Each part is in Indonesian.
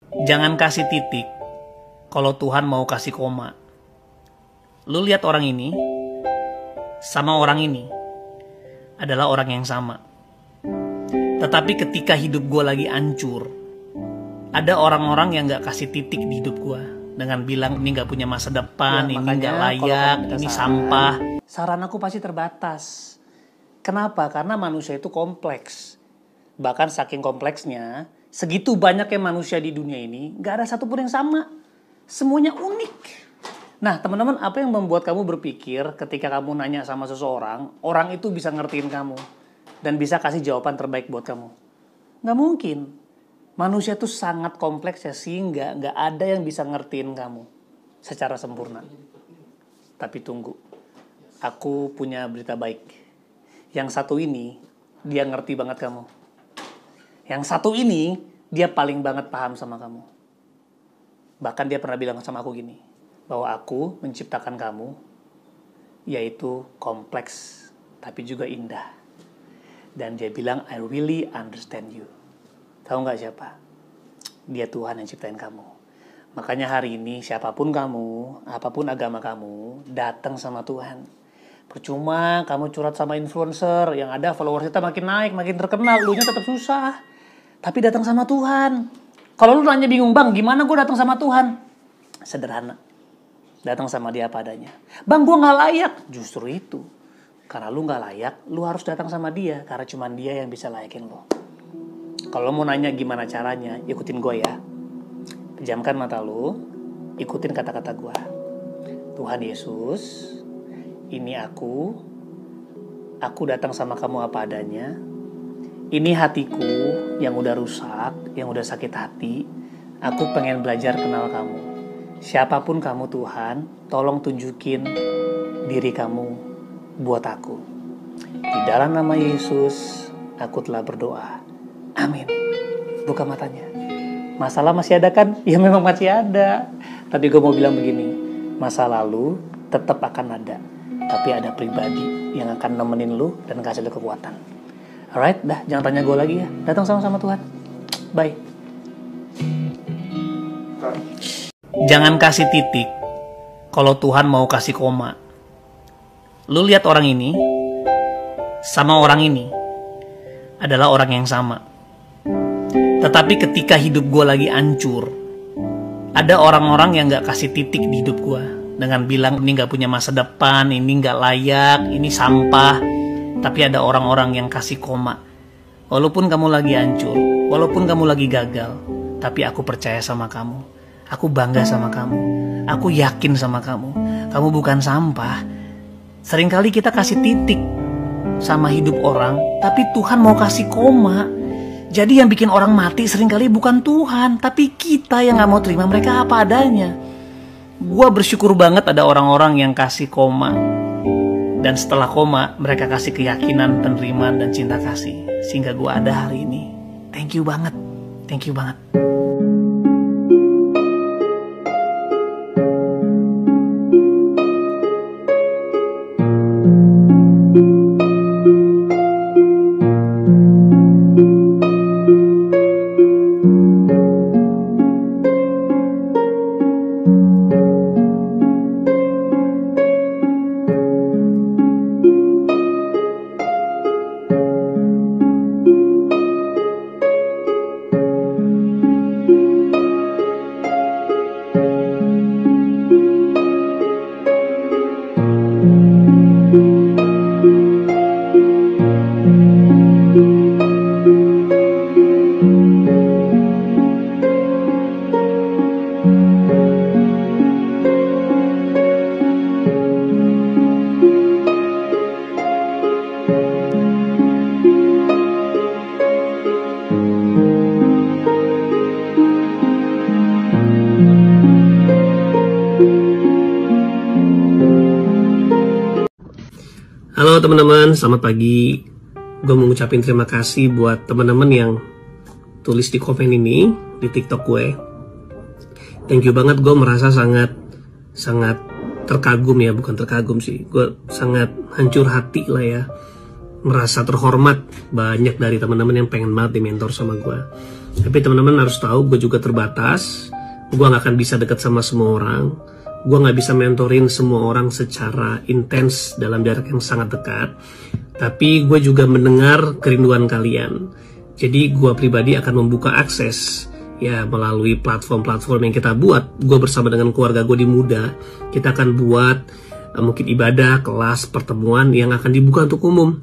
Jangan kasih titik kalau Tuhan mau kasih koma. Lu lihat orang ini sama orang ini adalah orang yang sama. Tetapi ketika hidup gue lagi hancur, ada orang-orang yang gak kasih titik di hidup gue dengan bilang ini gak punya masa depan, ya, ini gak layak, ini sampah. Saran aku pasti terbatas. Kenapa? Karena manusia itu kompleks. Bahkan saking kompleksnya, segitu banyaknya manusia di dunia ini, gak ada satupun yang sama. Semuanya unik. Nah, teman-teman, apa yang membuat kamu berpikir ketika kamu nanya sama seseorang, orang itu bisa ngertiin kamu dan bisa kasih jawaban terbaik buat kamu? Gak mungkin. Manusia itu sangat kompleks ya, sehingga gak ada yang bisa ngertiin kamu secara sempurna. Tapi tunggu, aku punya berita baik. Yang satu ini, dia ngerti banget kamu. Yang satu ini, dia paling banget paham sama kamu. Bahkan dia pernah bilang sama aku gini, bahwa aku menciptakan kamu, yaitu kompleks, tapi juga indah. Dan dia bilang, I really understand you. Tahu gak siapa? Dia Tuhan yang ciptain kamu. Makanya hari ini, siapapun kamu, apapun agama kamu, datang sama Tuhan. Percuma kamu curhat sama influencer, yang ada followers kita makin naik, makin terkenal, lu nya tetap susah. Tapi datang sama Tuhan. Kalau lu nanya bingung, bang, gimana gue datang sama Tuhan? Sederhana. Datang sama dia apa adanya. Bang, gue gak layak. Justru itu. Karena lu gak layak, lu harus datang sama dia. Karena cuma dia yang bisa layakin lo. Kalau mau nanya gimana caranya, ikutin gue ya. Pejamkan mata lu, ikutin kata-kata gue. Tuhan Yesus, ini aku datang sama kamu apa adanya. Ini hatiku yang udah rusak, yang udah sakit hati. Aku pengen belajar kenal kamu. Siapapun kamu Tuhan, tolong tunjukin diri kamu buat aku. Di dalam nama Yesus, aku telah berdoa. Amin. Buka matanya. Masalah masih ada kan? Ya memang masih ada. Tapi gue mau bilang begini, masa lalu tetap akan ada. Tapi ada pribadi yang akan nemenin lu dan kasih lu kekuatan. Alright, dah jangan tanya gue lagi ya. Datang sama-sama Tuhan. Bye. Jangan kasih titik kalau Tuhan mau kasih koma. Lu lihat orang ini sama orang ini adalah orang yang sama. Tetapi ketika hidup gue lagi hancur, ada orang-orang yang gak kasih titik di hidup gue dengan bilang ini gak punya masa depan, ini gak layak, ini sampah. Tapi ada orang-orang yang kasih koma. Walaupun kamu lagi hancur, walaupun kamu lagi gagal, tapi aku percaya sama kamu. Aku bangga sama kamu. Aku yakin sama kamu. Kamu bukan sampah. Seringkali kita kasih titik sama hidup orang, tapi Tuhan mau kasih koma. Jadi yang bikin orang mati seringkali bukan Tuhan, tapi kita yang gak mau terima mereka apa adanya. Gua bersyukur banget ada orang-orang yang kasih koma. Dan setelah koma, mereka kasih keyakinan, penerimaan, dan cinta kasih. Sehingga gua ada hari ini. Thank you banget. Thank you banget. Halo teman-teman, selamat pagi. Gue mau ngucapin terima kasih buat teman-teman yang tulis di komen ini di TikTok gue. Thank you banget, gue merasa sangat terkagum ya, bukan terkagum sih. Gue sangat hancur hati lah ya. Merasa terhormat banyak dari teman-teman yang pengen banget di mentor sama gue. Tapi teman-teman harus tahu, gue juga terbatas. Gue gak akan bisa dekat sama semua orang. Gue gak bisa mentorin semua orang secara intens dalam jarak yang sangat dekat. Tapi gue juga mendengar kerinduan kalian. Jadi gue pribadi akan membuka akses ya melalui platform-platform yang kita buat. Gue bersama dengan keluarga gue di Muda, kita akan buat mungkin ibadah, kelas, pertemuan yang akan dibuka untuk umum.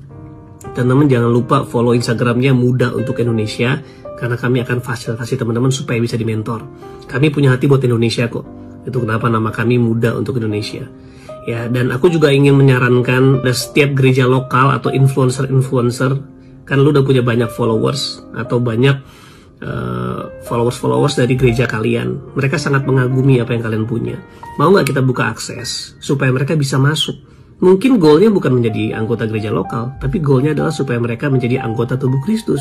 Teman-teman jangan lupa follow Instagramnya Muda untuk Indonesia, karena kami akan fasilitasi teman-teman supaya bisa dimentor. Kami punya hati buat Indonesia kok. Itu kenapa nama kami Muda untuk Indonesia. Ya, dan aku juga ingin menyarankan setiap gereja lokal atau influencer-influencer, kan lu udah punya banyak followers atau banyak followers dari gereja kalian. Mereka sangat mengagumi apa yang kalian punya. Mau nggak kita buka akses supaya mereka bisa masuk? Mungkin goalnya bukan menjadi anggota gereja lokal, tapi goalnya adalah supaya mereka menjadi anggota tubuh Kristus.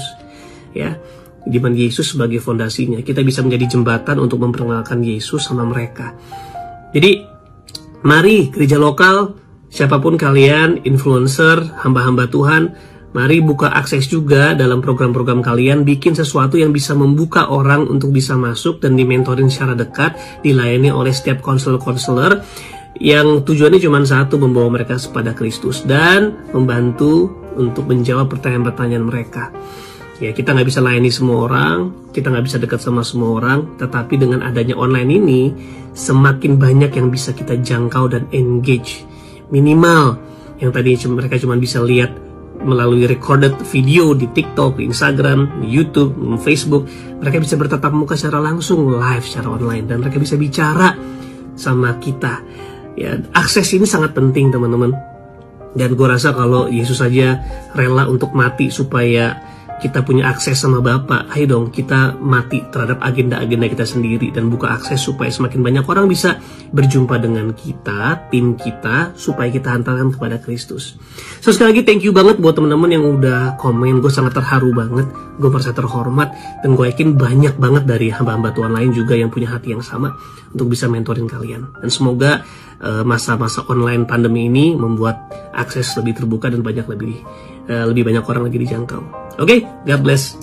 Ya, di mana Yesus sebagai fondasinya. Kita bisa menjadi jembatan untuk memperkenalkan Yesus sama mereka. Jadi, mari gereja lokal, siapapun kalian, influencer, hamba-hamba Tuhan, mari buka akses juga dalam program-program kalian, bikin sesuatu yang bisa membuka orang untuk bisa masuk dan dimentorin secara dekat, dilayani oleh setiap konselor-konselor yang tujuannya cuma satu, membawa mereka kepada Kristus dan membantu untuk menjawab pertanyaan-pertanyaan mereka. Ya, kita nggak bisa layani semua orang, kita nggak bisa dekat sama semua orang, tetapi dengan adanya online ini, semakin banyak yang bisa kita jangkau dan engage. Minimal, yang tadi mereka cuma bisa lihat melalui recorded video di TikTok, di Instagram, di YouTube, di Facebook, mereka bisa bertatap muka secara langsung, live, secara online, dan mereka bisa bicara sama kita. Ya, akses ini sangat penting teman-teman. Dan gue rasa kalau Yesus saja rela untuk mati supaya kita punya akses sama Bapa, ayo dong kita mati terhadap agenda-agenda kita sendiri dan buka akses supaya semakin banyak orang bisa berjumpa dengan kita, tim kita, supaya kita hantarkan kepada Kristus. So sekali lagi thank you banget buat teman-teman yang udah komen, gue sangat terharu banget, gue merasa terhormat, dan gue yakin banyak banget dari hamba-hamba Tuhan lain juga yang punya hati yang sama untuk bisa mentorin kalian. Dan semoga masa-masa online pandemi ini membuat akses lebih terbuka dan lebih banyak orang lagi dijangkau. Oke, God bless.